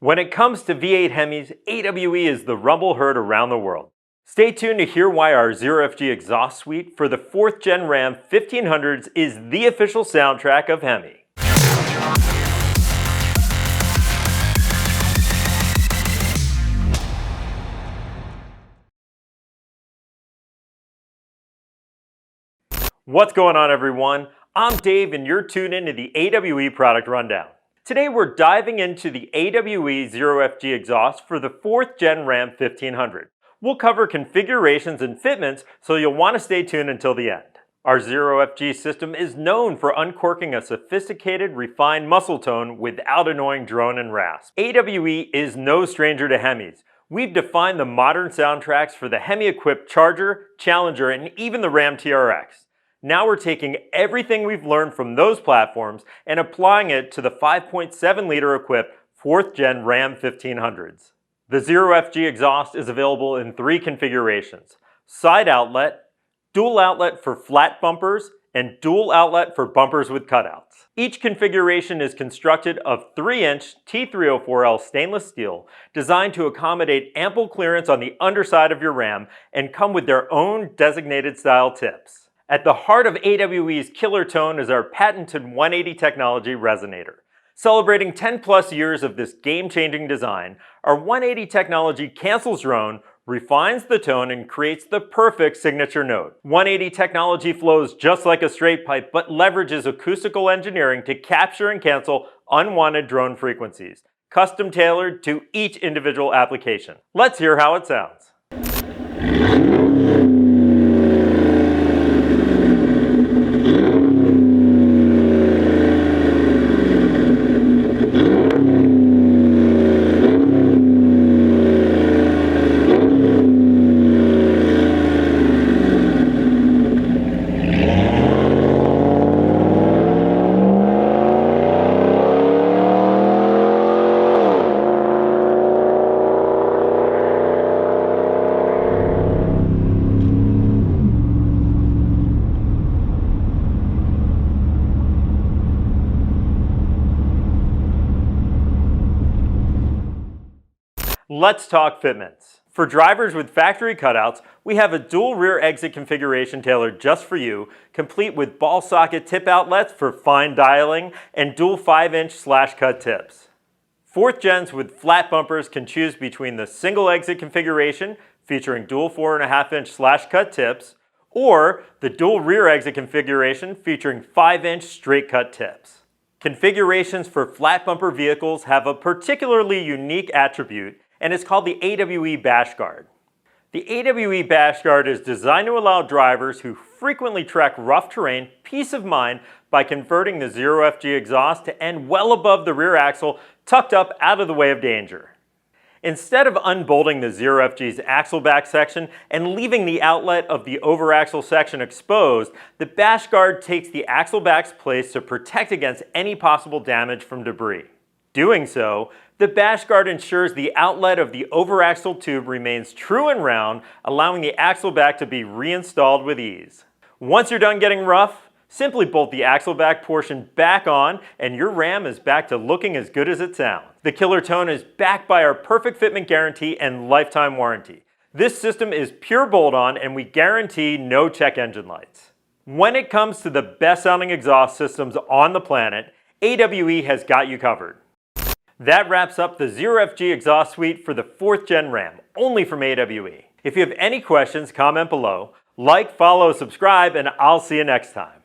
When it comes to V8 Hemis, AWE is the rumble heard around the world. Stay tuned to hear why our Zero FG exhaust suite for the 4th Gen Ram 1500s is the official soundtrack of Hemi. What's going on, everyone? I'm Dave and you're tuned into the AWE Product Rundown. Today we're diving into the AWE Zero FG exhaust for the 4th Gen Ram 1500. We'll cover configurations and fitments, so you'll want to stay tuned until the end. Our Zero FG system is known for uncorking a sophisticated, refined muscle tone without annoying drone and rasp. AWE is no stranger to Hemis. We've defined the modern soundtracks for the Hemi-equipped Charger, Challenger, and even the Ram TRX. Now we're taking everything we've learned from those platforms and applying it to the 5.7-liter equipped 4th Gen Ram 1500s. The Zero FG exhaust is available in 3 configurations: side outlet, dual outlet for flat bumpers, and dual outlet for bumpers with cutouts. Each configuration is constructed of 3-inch T304L stainless steel designed to accommodate ample clearance on the underside of your Ram and come with their own designated style tips. At the heart of AWE's killer tone is our patented 180 Technology Resonator. Celebrating 10 plus years of this game-changing design, our 180 technology cancels drone, refines the tone, and creates the perfect signature note. 180 technology flows just like a straight pipe, but leverages acoustical engineering to capture and cancel unwanted drone frequencies, custom tailored to each individual application. Let's hear how it sounds. Let's talk fitments. For drivers with factory cutouts, we have a dual rear exit configuration tailored just for you, complete with ball socket tip outlets for fine dialing and dual 5-inch slash cut tips. 4th gens with flat bumpers can choose between the single exit configuration featuring dual 4.5-inch slash cut tips or the dual rear exit configuration featuring 5-inch straight cut tips. Configurations for flat bumper vehicles have a particularly unique attribute, and it's called the AWE BashGuard. The AWE BashGuard is designed to allow drivers who frequently trek rough terrain peace of mind by converting the Zero FG exhaust to end well above the rear axle, tucked up out of the way of danger. Instead of unbolting the Zero FG's axle back section and leaving the outlet of the over axle section exposed, the BashGuard takes the axle back's place to protect against any possible damage from debris. Doing so, the BashGuard ensures the outlet of the over axle tube remains true and round, allowing the axle back to be reinstalled with ease. Once you're done getting rough, simply bolt the axle back portion back on and your Ram is back to looking as good as it sounds. The killer tone is backed by our perfect fitment guarantee and lifetime warranty. This system is pure bolt-on and we guarantee no check engine lights. When it comes to the best sounding exhaust systems on the planet, AWE has got you covered. That wraps up the Zero FG exhaust suite for the 4th Gen Ram, only from AWE. If you have any questions, comment below. Like, follow, subscribe, and I'll see you next time.